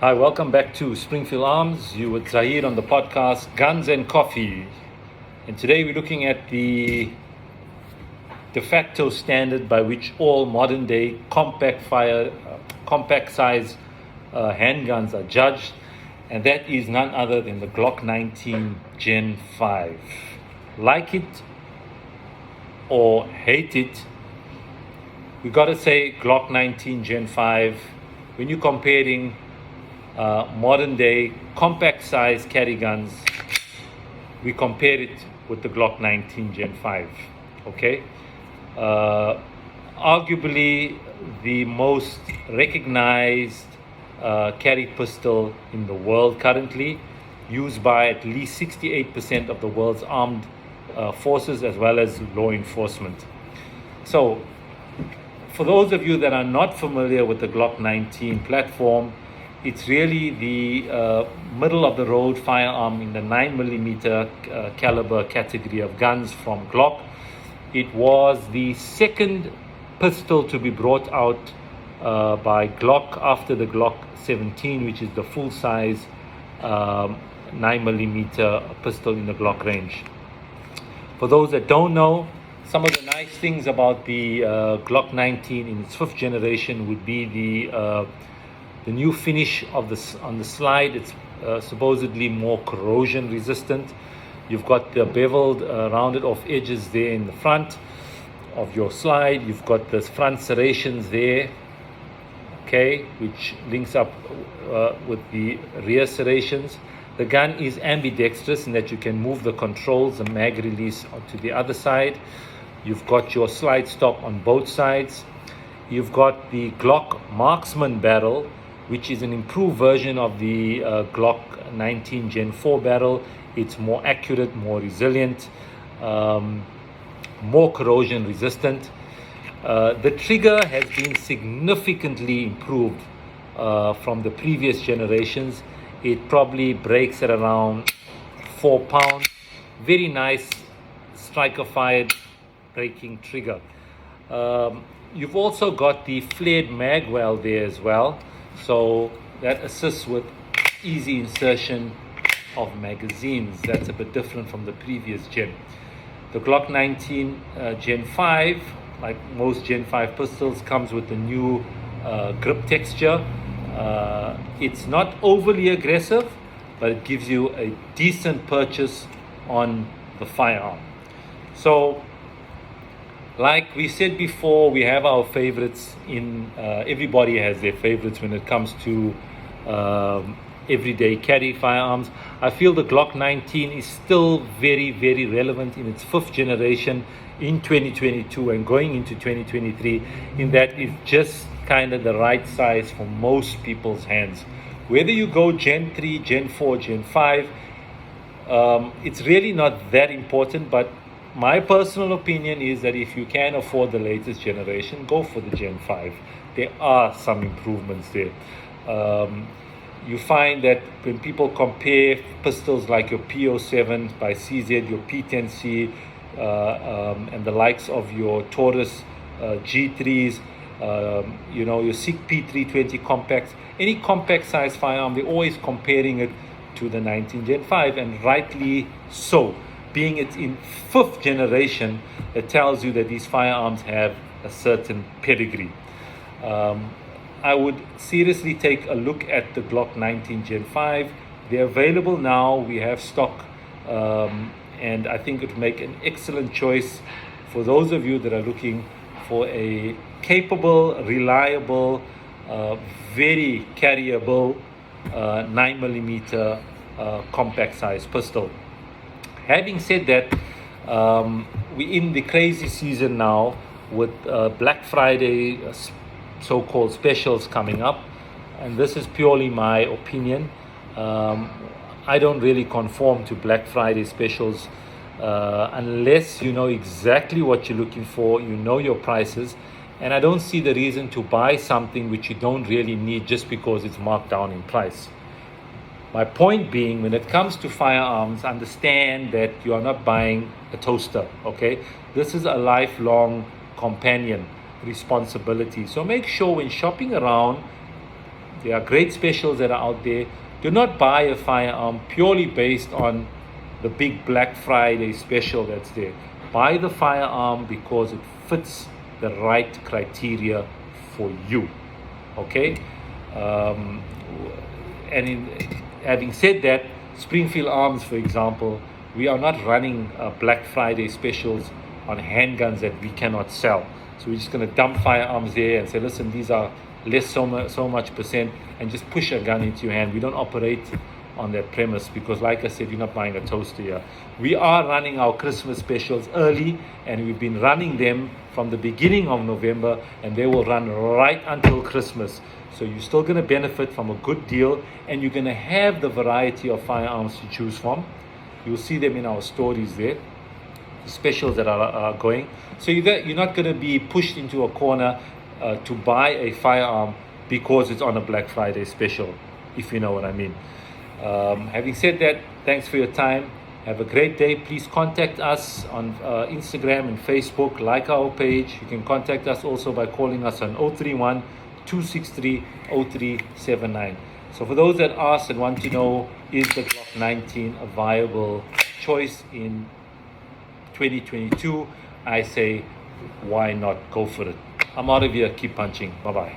Hi, welcome back to Springfield Arms. You with Zahid on the podcast Guns and Coffee. And today we're looking at the defacto standard by which all modern day compact size handguns are judged. And that is none other than the Glock 19 Gen 5. Like it or hate it, we gotta say Glock 19 Gen 5, when you're comparing modern day compact size carry guns, we compare it with the Glock 19 Gen 5. Okay, arguably the most recognized carry pistol in the world currently, used by at least 68% of the world's armed forces as well as law enforcement. So for those of you that are not familiar with the Glock 19 platform, it's really the middle of the road firearm in the 9mm caliber category of guns from Glock. It was the second pistol to be brought out by Glock after the Glock 17, which is the full size 9mm pistol in the Glock range. For those that don't know, some of the nice things about the Glock 19 in its fifth generation would be the new finish of on the slide. It's supposedly more corrosion resistant. You've got the beveled rounded off edges there in the front of your slide. You've got the front serrations there, okay, which links up with the rear serrations. The gun is ambidextrous in that you can move the controls, the mag release onto the other side. You've got your slide stop on both sides. You've got the Glock Marksman barrel, which is an improved version of the Glock 19 Gen 4 barrel. It's more accurate, more resilient, more corrosion resistant. The trigger has been significantly improved from the previous generations. It probably breaks at around 4 pounds. Very nice striker fired breaking trigger. You've also got the flared mag well there as well, so that assists with easy insertion of magazines. That's a bit different from the previous gen. The Glock 19 Gen 5, like most Gen 5 pistols, comes with a new grip texture. It's not overly aggressive, but it gives you a decent purchase on the firearm. So like we said before, we have our favorites everybody has their favorites when it comes to everyday carry firearms. I feel the Glock 19 is still very, very relevant in its fifth generation in 2022 and going into 2023, in that it's just kind of the right size for most people's hands. Whether you go Gen 3, Gen 4, Gen 5, it's really not that important, but my personal opinion is that if you can afford the latest generation, go for the Gen 5. There are some improvements there. You find that when people compare pistols like your P07 by CZ, your P10C, and the likes of your Taurus G3s, your SIG P320 compacts, any compact size firearm, they're always comparing it to the 19 Gen 5, and rightly so. Being it in fifth generation, it tells you that these firearms have a certain pedigree. I would seriously take a look at the Glock 19 Gen 5. They're available now. We have stock, and I think it would make an excellent choice for those of you that are looking for a capable, reliable, very carryable 9mm compact size pistol. Having said that, we're in the crazy season now with Black Friday so-called specials coming up, and this is purely my opinion. I don't really conform to Black Friday specials unless you know exactly what you're looking for, you know your prices, and I don't see the reason to buy something which you don't really need just because it's marked down in price. My point being, when it comes to firearms, understand that you are not buying a toaster, okay? This is a lifelong companion responsibility. So make sure when shopping around There are great specials that are out there. Do not buy a firearm purely based on the big Black Friday special that's there. Buy the firearm because it fits the right criteria for you. Okay? Having said that, Springfield Arms, for example, we are not running Black Friday specials on handguns that we cannot sell. So we're just going to dump firearms there and say, listen, these are less so much percent, and just push a gun into your hand. We don't operate on that premise because, like I said, you're not buying a toaster here. We are running our Christmas specials early, and we've been running them from the beginning of November, and they will run right until Christmas. So you're still going to benefit from a good deal, and you're going to have the variety of firearms to choose from. You'll see them in our stories there, the specials that are going. So you're not going to be pushed into a corner to buy a firearm because it's on a Black Friday special, if you know what I mean. Having said that, thanks for your time. Have a great day. Please contact us on Instagram and Facebook. Like our page. You can contact us also by calling us on 031 263 0379. So for those that ask and want to know, is the Glock 19 a viable choice in 2022? I say, why not? Go for it. I'm out of here. Keep punching. Bye-bye.